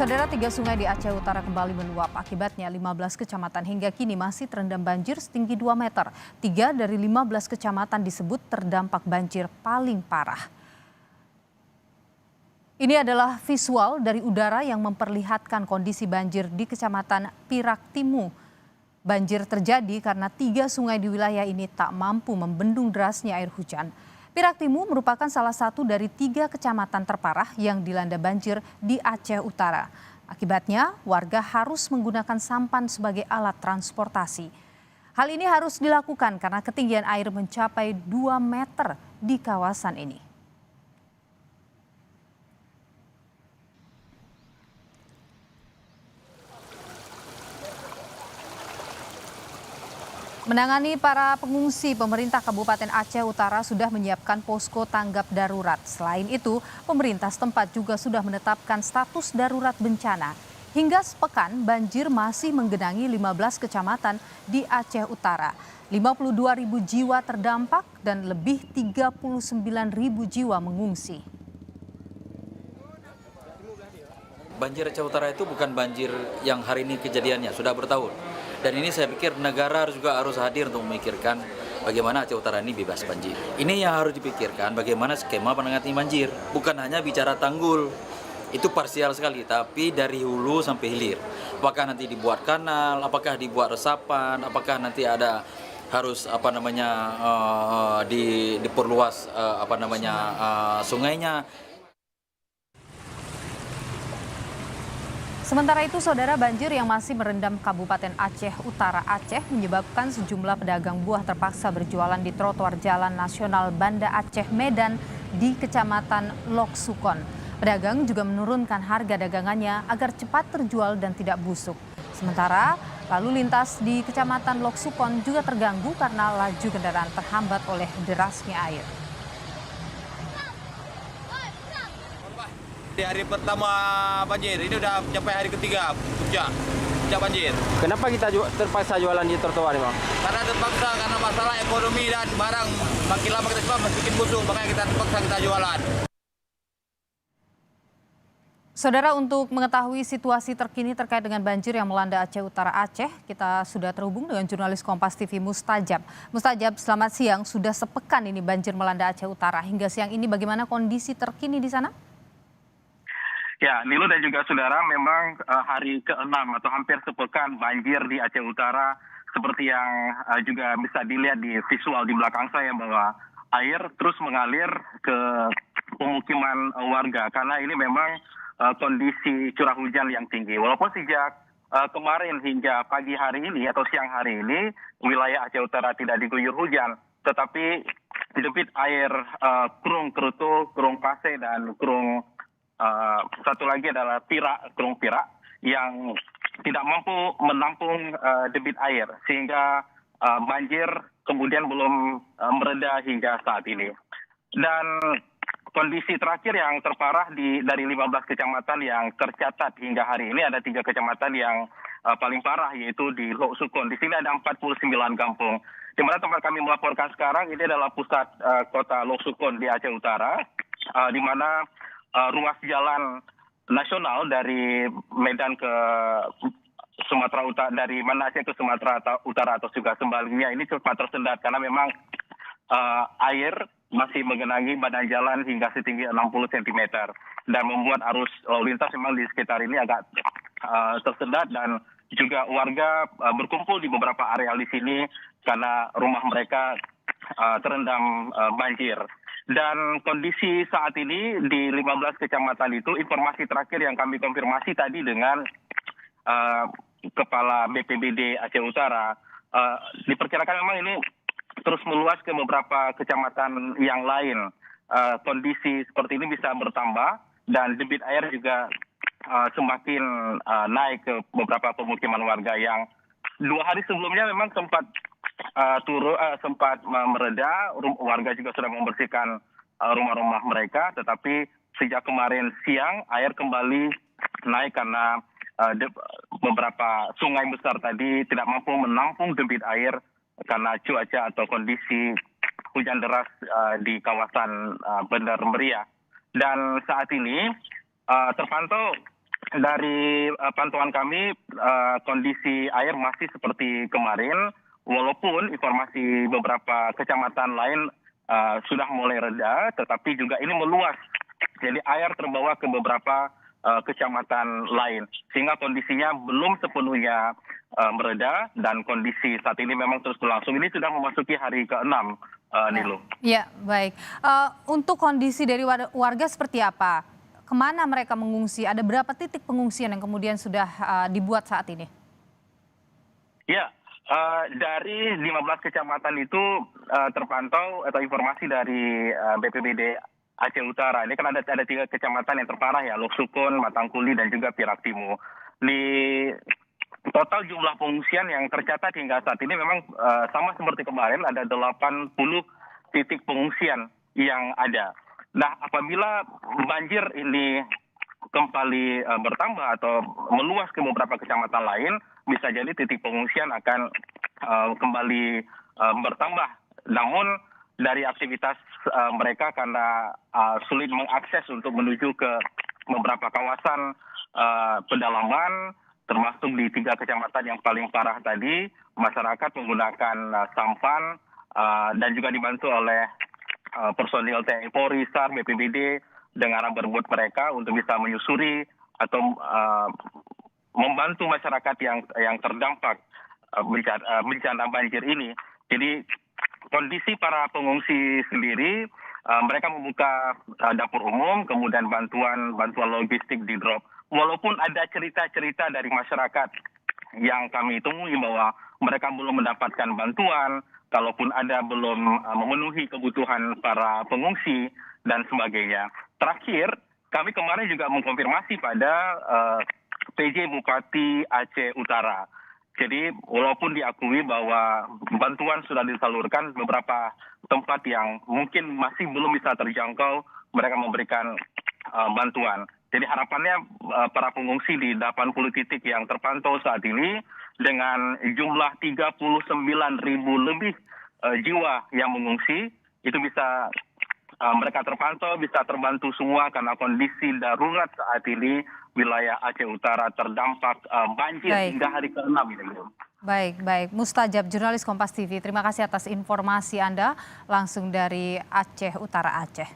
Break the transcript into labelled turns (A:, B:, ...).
A: Saudara, 3 sungai di Aceh Utara kembali meluap. Akibatnya 15 kecamatan hingga kini masih terendam banjir setinggi 2 meter. 3 dari 15 kecamatan disebut terdampak banjir paling parah. Ini adalah visual dari udara yang memperlihatkan kondisi banjir di Kecamatan Pirak Timu. Banjir terjadi karena 3 sungai di wilayah ini tak mampu membendung derasnya air hujan. Pirak Timu merupakan salah satu dari 3 kecamatan terparah yang dilanda banjir di Aceh Utara. Akibatnya, warga harus menggunakan sampan sebagai alat transportasi. Hal ini harus dilakukan karena ketinggian air mencapai 2 meter di kawasan ini. Menangani para pengungsi, pemerintah Kabupaten Aceh Utara sudah menyiapkan posko tanggap darurat. Selain itu, pemerintah setempat juga sudah menetapkan status darurat bencana. Hingga sepekan, banjir masih menggenangi 15 kecamatan di Aceh Utara. 52.000 jiwa terdampak dan lebih 39.000 jiwa mengungsi.
B: Banjir Aceh Utara itu bukan banjir yang hari ini kejadiannya, sudah bertahun. Dan ini saya pikir negara juga harus hadir untuk memikirkan bagaimana Aceh Utara ini bebas banjir. Ini yang harus dipikirkan bagaimana skema penanganan banjir. Bukan hanya bicara tanggul, itu parsial sekali, tapi dari hulu sampai hilir. Apakah nanti dibuat kanal, apakah dibuat resapan, apakah nanti ada harus diperluas sungainya.
A: Sementara itu, saudara, banjir yang masih merendam Kabupaten Aceh Utara Aceh menyebabkan sejumlah pedagang buah terpaksa berjualan di trotoar Jalan Nasional Banda Aceh Medan di Kecamatan Lok Sukon. Pedagang juga menurunkan harga dagangannya agar cepat terjual dan tidak busuk. Sementara lalu lintas di Kecamatan Lok Sukon juga terganggu karena laju kendaraan terhambat oleh derasnya air.
C: Di hari pertama banjir, ini udah sampai hari ketiga puncak banjir.
D: Kenapa kita terpaksa jualan di trotoar, Bang?
C: Karena terpaksa, karena masalah ekonomi dan barang makin lama kita jual makin busuk, makanya kita terpaksa kita jualan.
A: Saudara, untuk mengetahui situasi terkini terkait dengan banjir yang melanda Aceh Utara Aceh, kita sudah terhubung dengan jurnalis Kompas TV Mustajab. Mustajab, selamat siang. Sudah sepekan ini banjir melanda Aceh Utara. Hingga siang ini bagaimana kondisi terkini di sana?
E: Ya, Nilu dan juga saudara, memang hari ke-6 atau hampir sepekan banjir di Aceh Utara seperti yang juga bisa dilihat di visual di belakang saya bahwa air terus mengalir ke pemukiman warga karena ini memang kondisi curah hujan yang tinggi. Walaupun sejak kemarin hingga pagi hari ini atau siang hari ini wilayah Aceh Utara tidak diguyur hujan, tetapi debit air Krung Kerutu, Krung Pase dan Krung satu lagi adalah Krung Pirak yang tidak mampu menampung debit air sehingga banjir kemudian belum mereda hingga saat ini. Dan kondisi terakhir yang terparah dari 15 kecamatan yang tercatat hingga hari ini ada 3 kecamatan yang paling parah, yaitu di Lok Sukon. Di sini ada 49 kampung. Di mana tempat kami melaporkan sekarang ini adalah pusat kota Lok Sukon di Aceh Utara, di mana ruas jalan nasional dari Medan ke Sumatera Utara, dari Banda Aceh ke Sumatera Utara atau juga sebaliknya ini cepat tersendat karena memang air masih menggenangi badan jalan hingga setinggi 60 cm dan membuat arus lalu lintas memang di sekitar ini agak tersendat dan juga warga berkumpul di beberapa area di sini karena rumah mereka terendam banjir. Dan kondisi saat ini di 15 kecamatan itu, informasi terakhir yang kami konfirmasi tadi dengan Kepala BPBD Aceh Utara, diperkirakan memang ini terus meluas ke beberapa kecamatan yang lain. Kondisi seperti ini bisa bertambah dan debit air juga semakin naik ke beberapa pemukiman warga yang 2 hari sebelumnya memang sempat sempat mereda, warga juga sudah membersihkan rumah-rumah mereka, tetapi sejak kemarin siang air kembali naik karena beberapa sungai besar tadi tidak mampu menampung debit air karena cuaca atau kondisi hujan deras di kawasan Bandar Meriah. Dan saat ini terpantau dari pantauan kami kondisi air masih seperti kemarin, walaupun informasi beberapa kecamatan lain sudah mulai reda, tetapi juga ini meluas. Jadi air terbawa ke beberapa kecamatan lain, sehingga kondisinya belum sepenuhnya mereda dan kondisi saat ini memang terus berlangsung. Ini sudah memasuki hari ke-6, Nilo.
A: Ya, baik. Untuk kondisi dari warga seperti apa? Kemana mereka mengungsi? Ada berapa titik pengungsian yang kemudian sudah dibuat saat ini?
E: Ya, dari 15 kecamatan itu terpantau atau informasi dari BPBD Aceh Utara. Ini kan ada 3 kecamatan yang terparah ya, Lok Sukun, Matangkuli, dan juga Pirak Timur. Di total jumlah pengungsian yang tercatat hingga saat ini memang sama seperti kemarin, ada 80 titik pengungsian yang ada. Nah, apabila banjir ini kembali bertambah atau meluas ke beberapa kecamatan lain, bisa jadi titik pengungsian akan kembali bertambah. Namun dari aktivitas mereka karena sulit mengakses untuk menuju ke beberapa kawasan pedalaman, termasuk di 3 kecamatan yang paling parah tadi, masyarakat menggunakan sampan dan juga dibantu oleh personil TNI Polri, SAR, BPBD dengan berebut mereka untuk bisa menyusuri atau membantu masyarakat yang terdampak bencana banjir ini. Jadi kondisi para pengungsi sendiri, mereka membuka dapur umum, kemudian bantuan logistik di drop. Walaupun ada cerita-cerita dari masyarakat yang kami temui bahwa mereka belum mendapatkan bantuan, kalaupun ada belum memenuhi kebutuhan para pengungsi dan sebagainya. Terakhir, kami kemarin juga mengkonfirmasi pada PJ Bupati Aceh Utara. Jadi walaupun diakui bahwa bantuan sudah disalurkan, beberapa tempat yang mungkin masih belum bisa terjangkau, mereka memberikan bantuan. Jadi harapannya para pengungsi di 80 titik yang terpantau saat ini dengan jumlah 39.000 lebih jiwa yang mengungsi, itu bisa mereka terpantau, bisa terbantu semua karena kondisi darurat saat ini wilayah Aceh Utara terdampak banjir hingga hari ke-6 ini.
A: Baik. Mustajab, jurnalis Kompas TV. Terima kasih atas informasi Anda langsung dari Aceh Utara, Aceh.